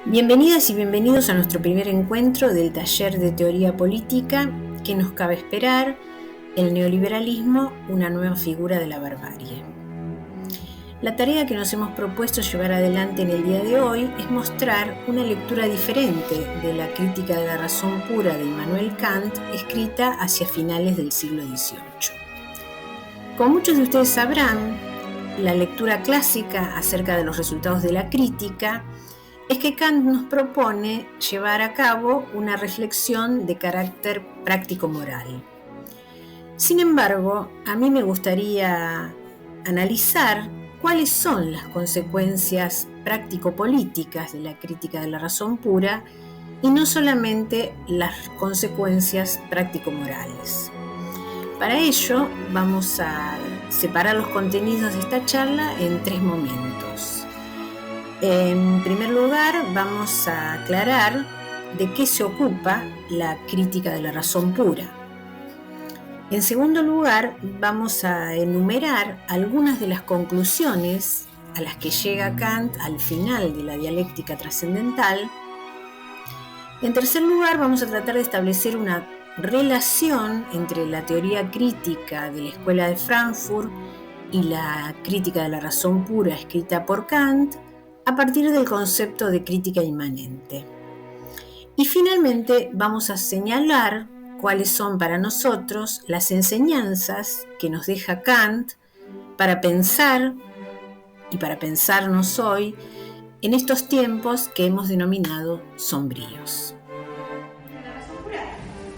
Bienvenidas y bienvenidos a nuestro primer encuentro del taller de teoría política que nos cabe esperar, el neoliberalismo, una nueva figura de la barbarie. La tarea que nos hemos propuesto llevar adelante en el día de hoy es mostrar una lectura diferente de la crítica de la razón pura de Immanuel Kant, escrita hacia finales del siglo XVIII. Como muchos de ustedes sabrán, la lectura clásica acerca de los resultados de la crítica es que Kant nos propone llevar a cabo una reflexión de carácter práctico-moral. Sin embargo, a mí me gustaría analizar cuáles son las consecuencias práctico-políticas de la crítica de la razón pura y no solamente las consecuencias práctico-morales. Para ello, vamos a separar los contenidos de esta charla en tres momentos. En primer lugar, vamos a aclarar de qué se ocupa la crítica de la razón pura. En segundo lugar, vamos a enumerar algunas de las conclusiones a las que llega Kant al final de la dialéctica trascendental. En tercer lugar, vamos a tratar de establecer una relación entre la teoría crítica de la Escuela de Frankfurt y la crítica de la razón pura escrita por Kant, a partir del concepto de crítica inmanente. Y finalmente vamos a señalar cuáles son para nosotros las enseñanzas que nos deja Kant para pensar y para pensarnos hoy en estos tiempos que hemos denominado sombríos.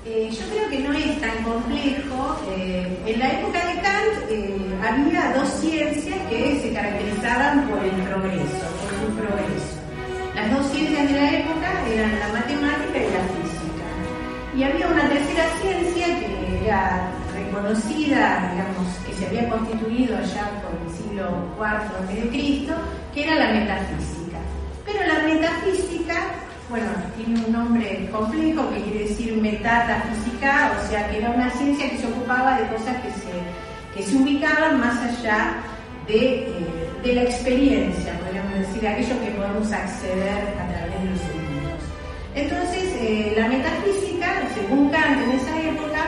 Yo creo que no es tan complejo. En la época de Kant había dos ciencias que se caracterizaban por el progreso, por su progreso. Las dos ciencias de la época eran la matemática y la física. Y había una tercera ciencia que era reconocida, digamos, que se había constituido allá por el siglo IV a.C., que era la metafísica. Pero la metafísica, bueno, tiene un nombre complejo que quiere decir metafísica, o sea que era una ciencia que se ocupaba de cosas que se ubicaban más allá de la experiencia, podríamos decir, aquello que podemos acceder a través de los sentidos. Entonces, la metafísica, según Kant en esa época,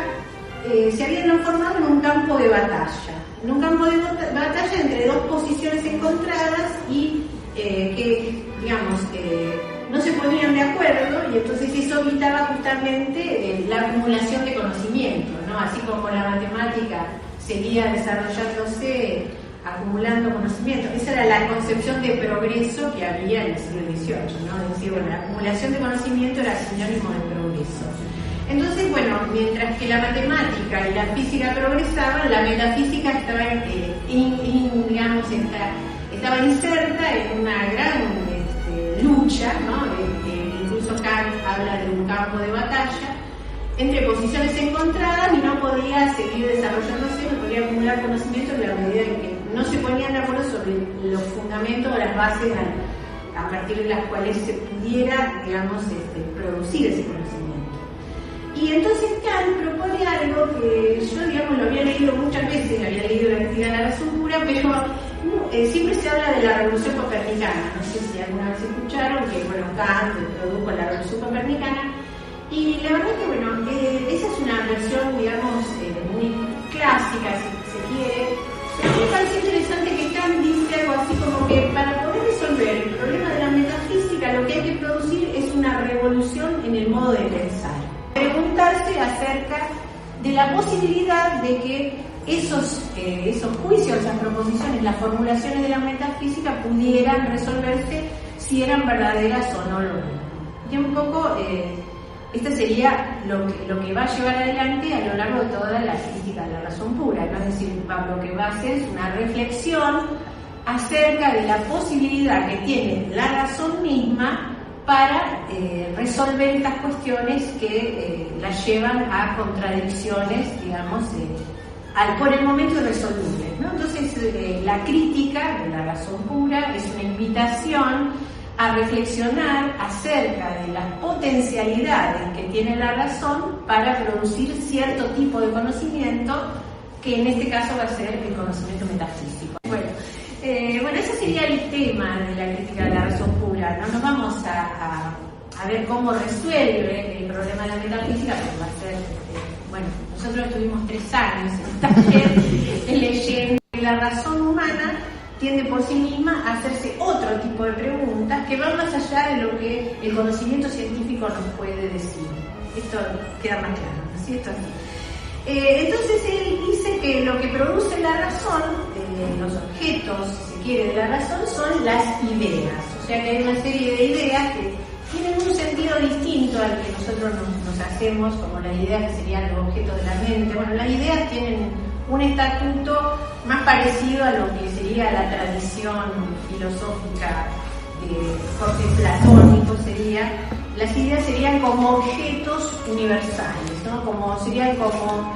se había transformado en un campo de batalla. En un campo de batalla entre dos posiciones encontradas y que, digamos, no se ponían de acuerdo, y entonces eso evitaba justamente la acumulación de conocimiento, ¿no? Así como la matemática seguía desarrollándose, acumulando conocimiento. Esa era la concepción de progreso que había en el siglo XVIII, ¿no? Es decir, bueno, la acumulación de conocimiento era sinónimo de progreso. Entonces, bueno, mientras que la matemática y la física progresaban, la metafísica estaba, estaba inserta en una gran lucha, ¿no? Incluso Kant habla de un campo de batalla entre posiciones encontradas y no podía seguir desarrollándose, no podía acumular conocimiento en la medida en que no se ponían de acuerdo sobre los fundamentos o las bases a partir de las cuales se pudiera, digamos, producir ese conocimiento. Y entonces Kant propone algo que yo, digamos, lo había leído muchas veces, había leído la crítica de la razón pura, pero siempre se habla de la revolución copernicana. No sé si alguna vez escucharon que, bueno, Kant produjo la revolución copernicana. Y la verdad que, bueno, esa es una versión, digamos, muy clásica, si se quiere. Pero me parece interesante que Kant dice algo así como que para poder resolver el problema de la metafísica, lo que hay que producir es una revolución en el modo de pensar. Preguntarse acerca de la posibilidad de que esos juicios, esas proposiciones, las formulaciones de la metafísica pudieran resolverse si eran verdaderas o no lo eran. Y un poco esta sería lo que va a llevar adelante a lo largo de toda la crítica de la razón pura, ¿no? Es decir, lo que va a hacer es una reflexión acerca de la posibilidad que tiene la razón misma para resolver estas cuestiones que las llevan a contradicciones, digamos, por el momento irresolubles, ¿no? Entonces, la crítica de la razón pura es una invitación a reflexionar acerca de las potencialidades que tiene la razón para producir cierto tipo de conocimiento, que en este caso va a ser el conocimiento metafísico. Bueno, ese sería el tema de la crítica de la razón pura. no nos vamos a ver cómo resuelve el problema de la metafísica, pero va a ser, bueno, nosotros estuvimos 3 años en un taller leyendo que la razón humana tiende por sí misma a hacerse otro tipo de preguntas que van más allá de lo que el conocimiento científico nos puede decir. Esto queda más claro, ¿no es cierto? Entonces él dice que lo que produce la razón, los objetos, si se quiere, de la razón, son las ideas. O sea que hay una serie de ideas que tienen un sentido distinto al que nosotros nos hacemos, como las ideas que serían los objetos de la mente. Bueno, las ideas tienen un estatuto más parecido a lo que sería la tradición filosófica de corte platónico sería. Las ideas serían como objetos universales, ¿no? Serían como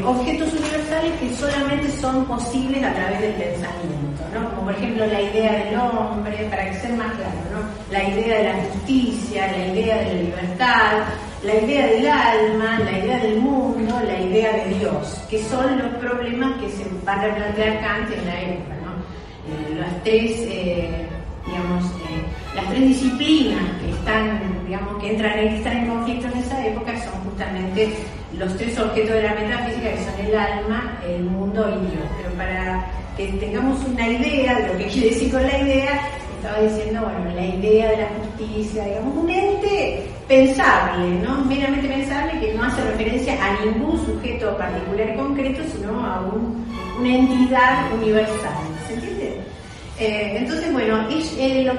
objetos universales que solamente son posibles a través del pensamiento, ¿no? Como por ejemplo la idea del hombre, para que sea más claro, ¿no? La idea de la justicia, la idea de la libertad, la idea del alma, la idea del mundo, la idea de Dios, que son los problemas que se van a replantear Kant en la época, ¿no? Las tres disciplinas que están, que están en conflicto en esa época son justamente los 3 objetos de la metafísica, que son el alma, el mundo y Dios. Pero para que tengamos una idea de lo que quiere decir con la idea, estaba diciendo, bueno, la idea de la justicia, un ente pensable, ¿no? Meramente pensable, que no hace referencia a ningún sujeto particular y concreto, sino a una entidad universal. ¿Se entiende? Entonces, bueno, lo que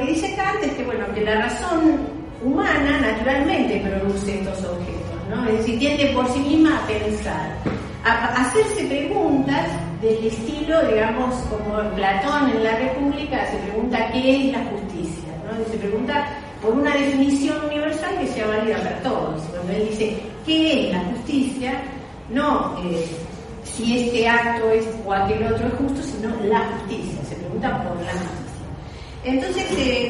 dice Kant es que, bueno, que la razón humana naturalmente produce estos objetos, ¿no? Es decir, tiende por sí misma a pensar, a hacerse preguntas del estilo, digamos, como Platón en la República se pregunta qué es la justicia, ¿no? Y se pregunta por una definición universal que sea válida para todos. Cuando él dice qué es la justicia, no si este acto es o aquel otro es justo, sino la justicia, se pregunta por la justicia. Entonces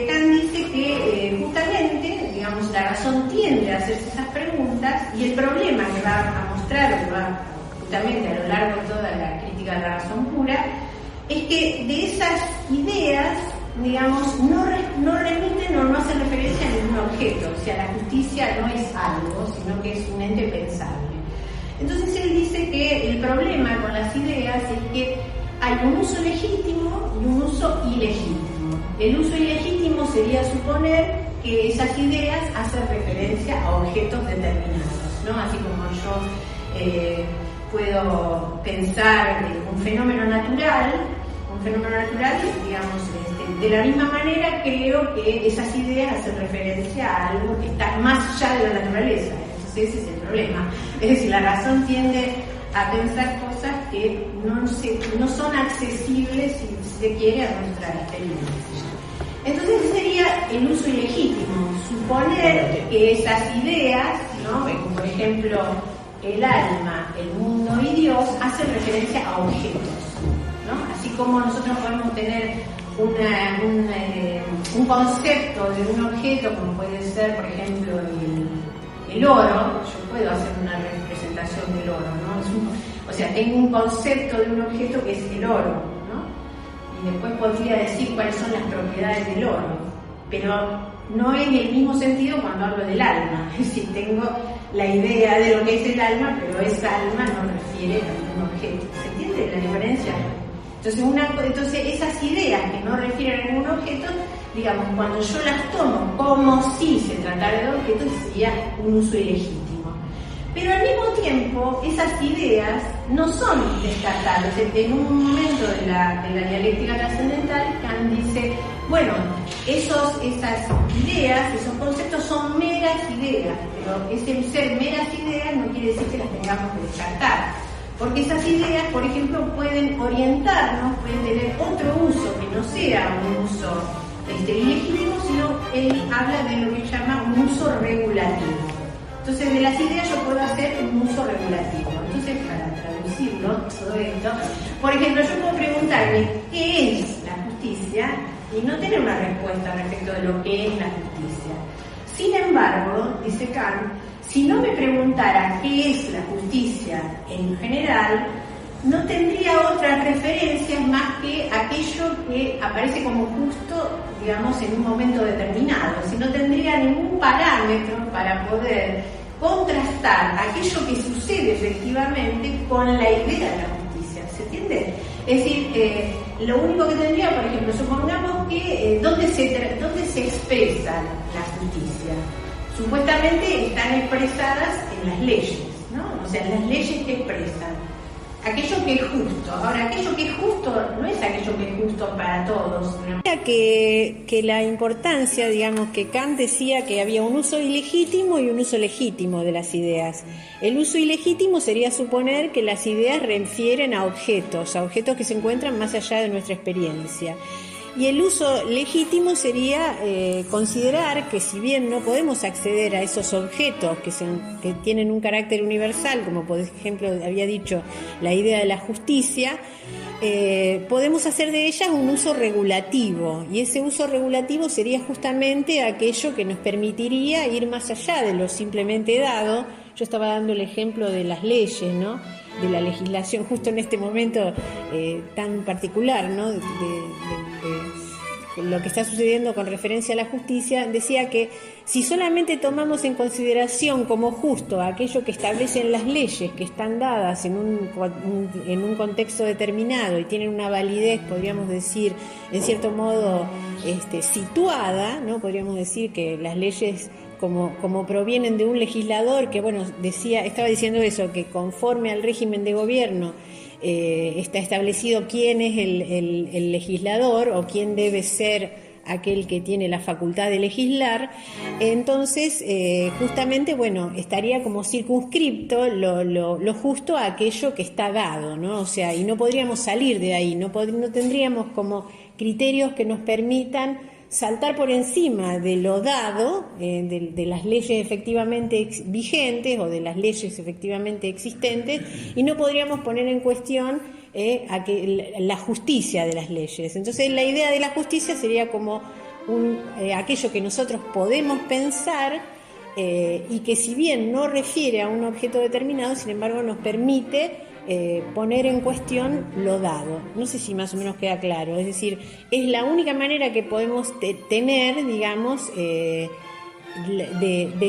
Kant dice que justamente, digamos, la razón tiende a hacerse esas preguntas, y el problema que va a mostrar, que va justamente a lo largo de toda la crítica de la razón pura, es que de esas ideas, digamos, no remiten o no hacen referencia a ningún objeto. O sea, la justicia no es algo, sino que es un ente pensable. Entonces él dice que el problema con las ideas es que hay un uso legítimo y un uso ilegítimo. El uso ilegítimo sería suponer que esas ideas hacen referencia a objetos determinados, ¿no? Así como yo puedo pensar un fenómeno natural, digamos, de la misma manera creo que esas ideas hacen referencia a algo que está más allá de la naturaleza. Entonces ese es el problema. Es decir, la razón tiende a pensar cosas que no son accesibles, si se quiere, a nuestra experiencia. Entonces ese sería el uso ilegítimo, suponer que esas ideas, ¿no? Como por ejemplo el alma, el mundo y Dios, hacen referencia a objetos, ¿no? Así como nosotros podemos tener un concepto de un objeto, como puede ser, por ejemplo, el oro. Yo puedo hacer una representación del oro, ¿no? O sea, tengo un concepto de un objeto que es el oro, ¿no? Y después podría decir cuáles son las propiedades del oro, pero no en el mismo sentido cuando hablo del alma. Es decir, tengo la idea de lo que es el alma, pero esa alma no refiere a ningún objeto. ¿Se entiende la diferencia? Entonces esas ideas que no refieren a ningún objeto, digamos, cuando yo las tomo como si se tratara de objetos, sería un uso ilegítimo. Pero al mismo tiempo, esas ideas no son descartables. En un momento de la dialéctica trascendental, Kant dice, bueno, esas ideas, esos conceptos son meras ideas, pero ese ser meras ideas no quiere decir que las tengamos que descartar. Porque esas ideas, por ejemplo, pueden orientarnos, pueden tener otro uso que no sea un uso ilegítimo, sino él habla de lo que llama un uso regulativo. Entonces, de las ideas yo puedo hacer un uso regulativo. Entonces, para traducirlo, todo esto, por ejemplo, yo puedo preguntarme qué es la justicia y no tener una respuesta respecto de lo que es la justicia. Sin embargo, dice Kant, si no me preguntara qué es la justicia en general, no tendría otras referencias más que aquellas aquello que aparece como justo, digamos, en un momento determinado, si no tendría ningún parámetro para poder contrastar aquello que sucede efectivamente con la idea de la justicia, ¿se entiende? Es decir, lo único que tendría, por ejemplo, supongamos que ¿dónde se expresa la justicia? Supuestamente están expresadas en las leyes, ¿no? O sea, las leyes que expresan aquello que es justo. Ahora, aquello que es justo no es aquello que es justo para todos, ¿no? Que la importancia, digamos, que Kant decía que había un uso ilegítimo y un uso legítimo de las ideas. El uso ilegítimo sería suponer que las ideas refieren a objetos que se encuentran más allá de nuestra experiencia. Y el uso legítimo sería considerar que si bien no podemos acceder a esos objetos que tienen un carácter universal, como por ejemplo había dicho la idea de la justicia, podemos hacer de ellas un uso regulativo, y ese uso regulativo sería justamente aquello que nos permitiría ir más allá de lo simplemente dado. Yo estaba dando el ejemplo de las leyes, ¿no?, de la legislación, justo en este momento tan particular, ¿no?, de lo que está sucediendo con referencia a la justicia. Decía que si solamente tomamos en consideración como justo aquello que establecen las leyes, que están dadas en un contexto determinado y tienen una validez, podríamos decir, en cierto modo situada, ¿no? Podríamos decir que las leyes como provienen de un legislador que, bueno, estaba diciendo eso, que conforme al régimen de gobierno está establecido quién es el legislador o quién debe ser aquel que tiene la facultad de legislar. Entonces, justamente, bueno, estaría como circunscripto lo justo a aquello que está dado, ¿no? O sea, y no podríamos salir de ahí, no tendríamos como criterios que nos permitan saltar por encima de lo dado, de las leyes efectivamente vigentes o de las leyes efectivamente existentes, y no podríamos poner en cuestión la justicia de las leyes. Entonces, la idea de la justicia sería como aquello que nosotros podemos pensar y que, si bien no refiere a un objeto determinado, sin embargo nos permite poner en cuestión lo dado. No sé si más o menos queda claro. Es decir, es la única manera que podemos tener, digamos, de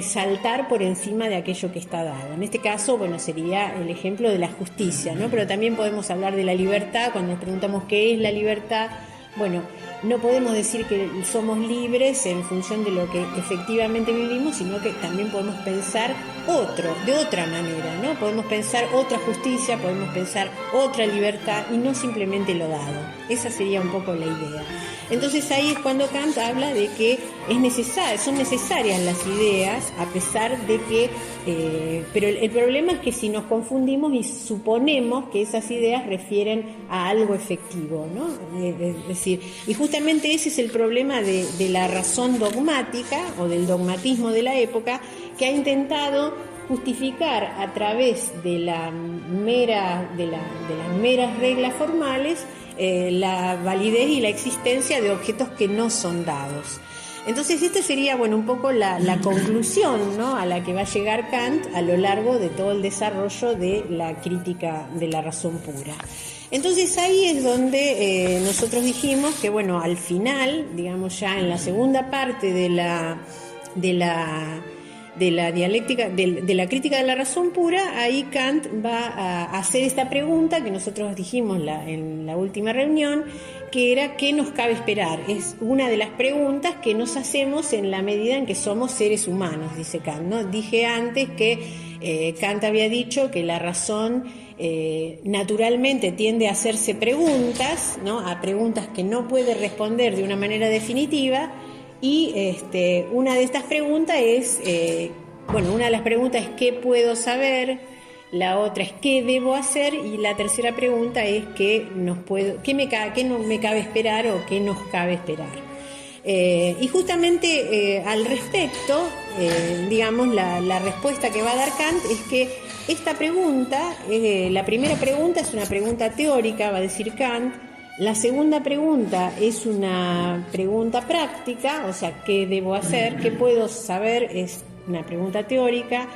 saltar por encima de aquello que está dado. En este caso, bueno, sería el ejemplo de la justicia, ¿no? Pero también podemos hablar de la libertad. Cuando nos preguntamos qué es la libertad, bueno, no podemos decir que somos libres en función de lo que efectivamente vivimos, sino que también podemos pensar de otra manera, ¿no? Podemos pensar otra justicia, podemos pensar otra libertad y no simplemente lo dado. Esa sería un poco la idea. Entonces ahí es cuando Kant habla de que son necesarias las ideas, a pesar de que pero el problema es que si nos confundimos y suponemos que esas ideas refieren a algo efectivo, ¿no? Es decir, y justamente ese es el problema de la razón dogmática o del dogmatismo de la época, que ha intentado justificar a través de las meras reglas formales la validez y la existencia de objetos que no son dados. Entonces, esta sería, bueno, un poco la conclusión, ¿no?, a la que va a llegar Kant a lo largo de todo el desarrollo de la crítica de la razón pura. Entonces, ahí es donde nosotros dijimos que, bueno, al final, digamos ya en la segunda parte de la dialéctica, de la crítica de la razón pura, ahí Kant va a hacer esta pregunta que nosotros dijimos en la última reunión, que era ¿qué nos cabe esperar? Es una de las preguntas que nos hacemos en la medida en que somos seres humanos, dice Kant, ¿no? Dije antes que Kant había dicho que la razón naturalmente tiende a hacerse preguntas, ¿no?, a preguntas que no puede responder de una manera definitiva. Y una de estas preguntas es, una de las preguntas es ¿qué puedo saber? La otra es ¿qué debo hacer? Y la tercera pregunta es ¿qué no me cabe esperar o qué nos cabe esperar? Y justamente al respecto, digamos, la respuesta que va a dar Kant es que esta pregunta, la primera pregunta es una pregunta teórica, va a decir Kant. La segunda pregunta es una pregunta práctica, o sea, ¿qué debo hacer? ¿Qué puedo saber? Es una pregunta teórica.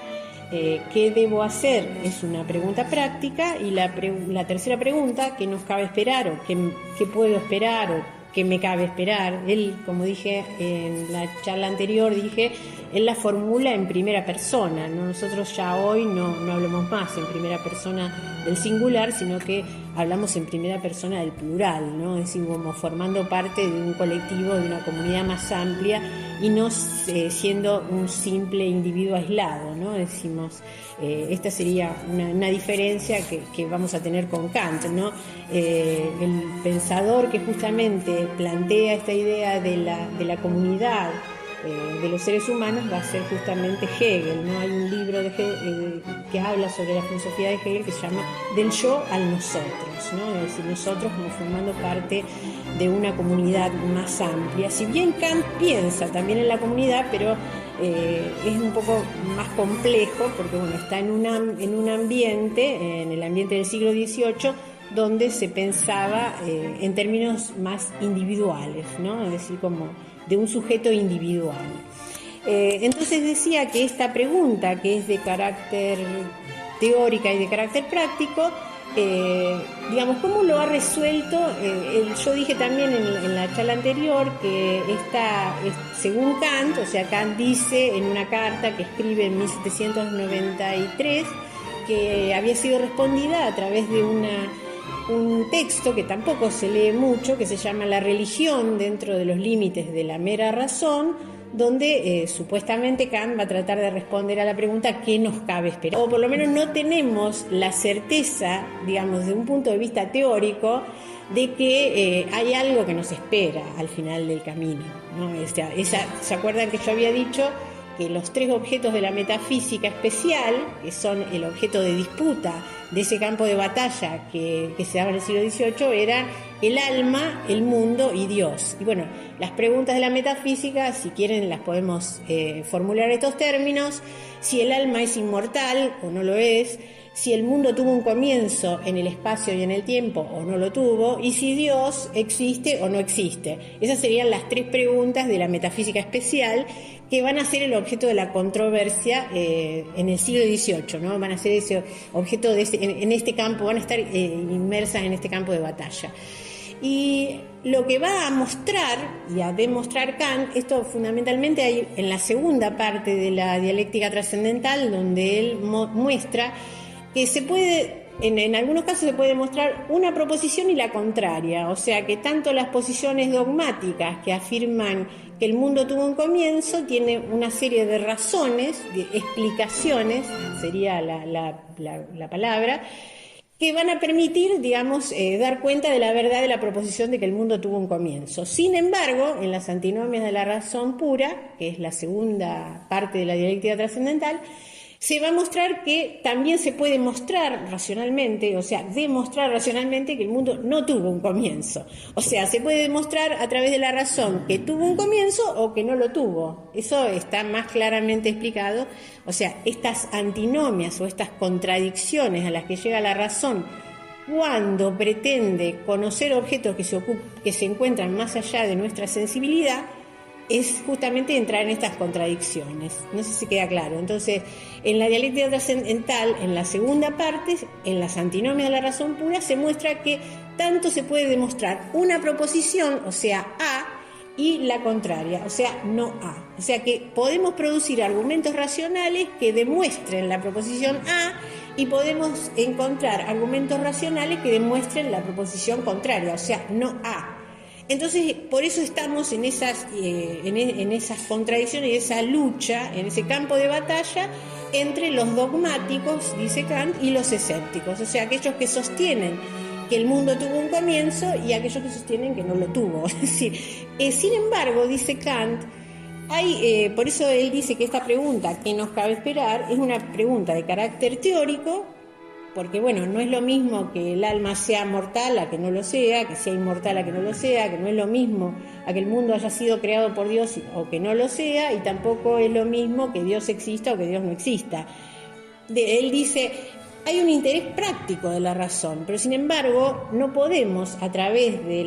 ¿qué debo hacer? Es una pregunta práctica, y la tercera pregunta, ¿qué nos cabe esperar? O ¿qué puedo esperar? O ¿qué me cabe esperar? Él, como dije en la charla anterior, él la formula en primera persona, ¿no? Nosotros ya hoy no hablamos más en primera persona del singular, sino que hablamos en primera persona del plural, ¿no? Es decir, como formando parte de un colectivo, de una comunidad más amplia, y no siendo un simple individuo aislado, ¿no? Decimos, esta sería una diferencia que vamos a tener con Kant, ¿no? El pensador que justamente plantea esta idea de la comunidad de los seres humanos va a ser justamente Hegel, ¿no? Hay un libro de Hegel, que habla sobre la filosofía de Hegel, que se llama Del yo al nosotros, ¿no? Es decir, nosotros como formando parte de una comunidad más amplia. Si bien Kant piensa también en la comunidad, pero es un poco más complejo, porque bueno, está en un ambiente, en el ambiente del siglo XVIII, donde se pensaba en términos más individuales, ¿no? Es decir, como de un sujeto individual. Entonces decía que esta pregunta, que es de carácter teórica y de carácter práctico, digamos, ¿cómo lo ha resuelto? Yo dije también en la charla anterior que según Kant, o sea, Kant dice en una carta que escribe en 1793 que había sido respondida a través de un texto que tampoco se lee mucho, que se llama La religión dentro de los límites de la mera razón, donde supuestamente Kant va a tratar de responder a la pregunta ¿qué nos cabe esperar? O por lo menos no tenemos la certeza, digamos, de un punto de vista teórico, de que hay algo que nos espera al final del camino, ¿no? ¿Se acuerdan que yo había dicho que los tres objetos de la metafísica especial, que son el objeto de disputa de ese campo de batalla que se daba en el siglo XVIII, eran el alma, el mundo y Dios? Y bueno, las preguntas de la metafísica, si quieren, las podemos formular en estos términos: si el alma es inmortal o no lo es, si el mundo tuvo un comienzo en el espacio y en el tiempo o no lo tuvo, y si Dios existe o no existe. Esas serían las tres preguntas de la metafísica especial, que van a ser el objeto de la controversia en el siglo XVIII, ¿no? Van a ser ese objeto en este campo, van a estar inmersas en este campo de batalla. Y lo que va a mostrar y a demostrar Kant, esto fundamentalmente hay en la segunda parte de la dialéctica trascendental, donde él muestra que se puede, en algunos casos se puede demostrar una proposición y la contraria, o sea que tanto las posiciones dogmáticas que afirman que el mundo tuvo un comienzo tiene una serie de razones, de explicaciones, sería la palabra, que van a permitir, digamos, dar cuenta de la verdad de la proposición de que el mundo tuvo un comienzo. Sin embargo, en las antinomias de la razón pura, que es la segunda parte de la dialéctica trascendental, se va a mostrar que también se puede mostrar racionalmente, o sea, demostrar racionalmente que el mundo no tuvo un comienzo. O sea, se puede demostrar a través de la razón que tuvo un comienzo o que no lo tuvo. Eso está más claramente explicado. O sea, estas antinomias o estas contradicciones a las que llega la razón cuando pretende conocer objetos que se encuentran más allá de nuestra sensibilidad, es justamente entrar en estas contradicciones. No sé si queda claro. Entonces, en la dialéctica trascendental, en la segunda parte, en las antinomias de la razón pura, se muestra que tanto se puede demostrar una proposición, o sea, A, y la contraria, o sea, no A. O sea que podemos producir argumentos racionales que demuestren la proposición A, y podemos encontrar argumentos racionales que demuestren la proposición contraria, o sea, no A. Entonces, por eso estamos en esas contradicciones y esa lucha, en ese campo de batalla entre los dogmáticos, dice Kant, y los escépticos, o sea, aquellos que sostienen que el mundo tuvo un comienzo y aquellos que sostienen que no lo tuvo. Es decir, sin embargo, dice Kant, por eso él dice que esta pregunta, ¿qué nos cabe esperar?, es una pregunta de carácter teórico, porque bueno, no es lo mismo que el alma sea mortal a que no lo sea, que sea inmortal a que no lo sea, que no es lo mismo a que el mundo haya sido creado por Dios o que no lo sea, y tampoco es lo mismo que Dios exista o que Dios no exista. Él dice, hay un interés práctico de la razón, pero sin embargo no podemos a través de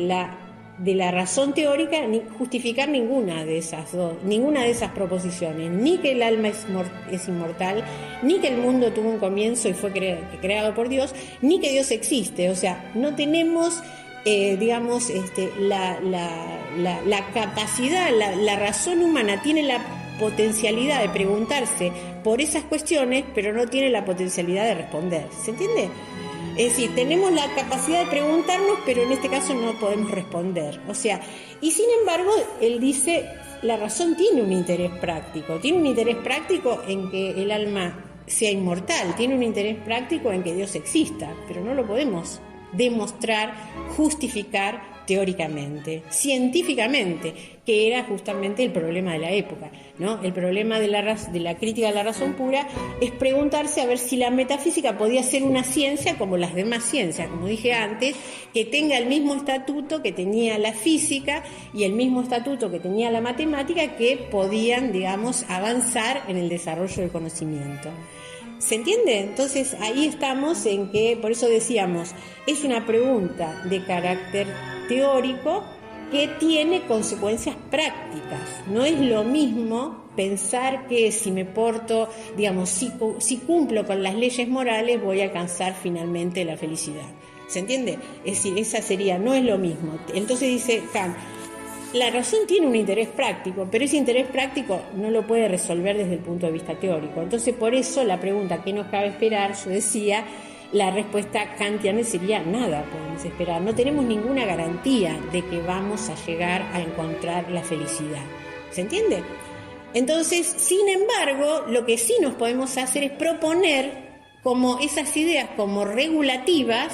de la razón teórica ni justificar ninguna de esas proposiciones, ni que el alma es inmortal, ni que el mundo tuvo un comienzo y fue creado por Dios, ni que Dios existe. O sea, no tenemos la capacidad, la razón humana tiene la potencialidad de preguntarse por esas cuestiones, pero no tiene la potencialidad de responder. ¿Se entiende? Es decir, tenemos la capacidad de preguntarnos, pero en este caso no podemos responder. O sea, y sin embargo, él dice, la razón tiene un interés práctico. Tiene un interés práctico en que el alma sea inmortal. Tiene un interés práctico en que Dios exista, pero no lo podemos demostrar, justificar teóricamente, científicamente, que era justamente el problema de la época, ¿no? El problema de la crítica de la razón pura es preguntarse a ver si la metafísica podía ser una ciencia como las demás ciencias, como dije antes, que tenga el mismo estatuto que tenía la física y el mismo estatuto que tenía la matemática, que podían, digamos, avanzar en el desarrollo del conocimiento. ¿Se entiende? Entonces ahí estamos en que, por eso decíamos, es una pregunta de carácter teórico que tiene consecuencias prácticas. No es lo mismo pensar que si me porto, digamos, si cumplo con las leyes morales voy a alcanzar finalmente la felicidad. ¿Se entiende? Es decir, no es lo mismo. Entonces dice Kant, la razón tiene un interés práctico, pero ese interés práctico no lo puede resolver desde el punto de vista teórico. Entonces, por eso la pregunta ¿qué nos cabe esperar? Yo decía, la respuesta kantiana sería nada podemos esperar. No tenemos ninguna garantía de que vamos a llegar a encontrar la felicidad. ¿Se entiende? Entonces, sin embargo, lo que sí nos podemos hacer es proponer como esas ideas como regulativas,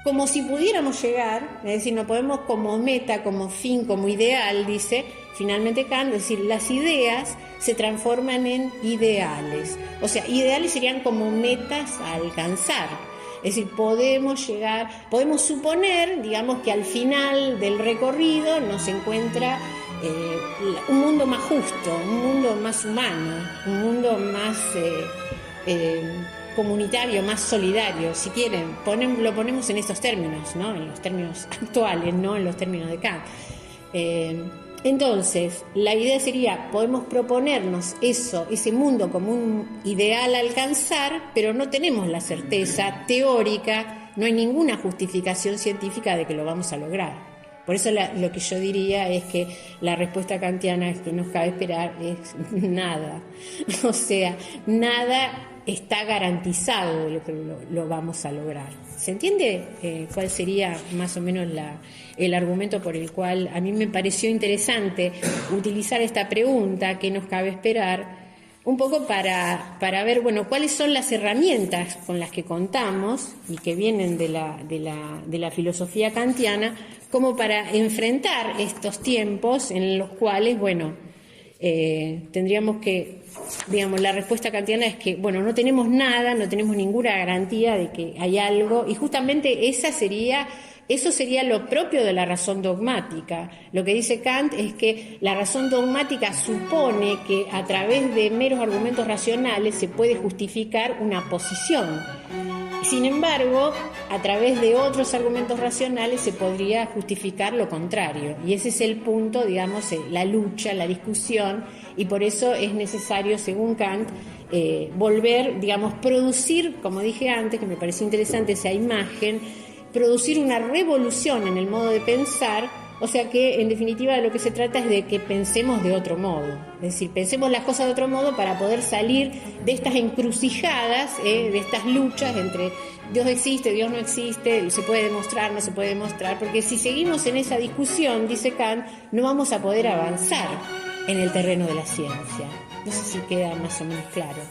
como si pudiéramos llegar, es decir, no podemos como meta, como fin, como ideal, dice finalmente Kant, es decir, las ideas se transforman en ideales. O sea, ideales serían como metas a alcanzar. Es decir, podemos suponer, digamos, que al final del recorrido nos encuentra un mundo más justo, un mundo más humano, un mundo más comunitario, más solidario, si quieren, lo ponemos en estos términos, ¿no? En los términos actuales, no en los términos de Kant. Entonces, la idea sería, podemos proponernos ese mundo como un ideal a alcanzar, pero no tenemos la certeza teórica, no hay ninguna justificación científica de que lo vamos a lograr. Por eso lo que yo diría es que la respuesta kantiana que nos cabe esperar es nada. O sea, nada está garantizado de lo que lo vamos a lograr. ¿Se entiende cuál sería más o menos el argumento por el cual a mí me pareció interesante utilizar esta pregunta que nos cabe esperar? Un poco para ver, bueno, cuáles son las herramientas con las que contamos y que vienen de la filosofía kantiana, como para enfrentar estos tiempos en los cuales, bueno, tendríamos que, digamos, la respuesta kantiana es que, bueno, no tenemos nada, no tenemos ninguna garantía de que hay algo, y justamente eso sería lo propio de la razón dogmática. Lo que dice Kant es que la razón dogmática supone que a través de meros argumentos racionales se puede justificar una posición. Sin embargo, a través de otros argumentos racionales se podría justificar lo contrario. Y ese es el punto, digamos, la lucha, la discusión, y por eso es necesario, según Kant, volver, digamos, producir, como dije antes, que me pareció interesante esa imagen, producir una revolución en el modo de pensar, o sea que en definitiva de lo que se trata es de que pensemos de otro modo, es decir, pensemos las cosas de otro modo para poder salir de estas encrucijadas, de estas luchas entre Dios existe, Dios no existe, se puede demostrar, no se puede demostrar, porque si seguimos en esa discusión, dice Kant, no vamos a poder avanzar en el terreno de la ciencia. No sé si queda más o menos claro.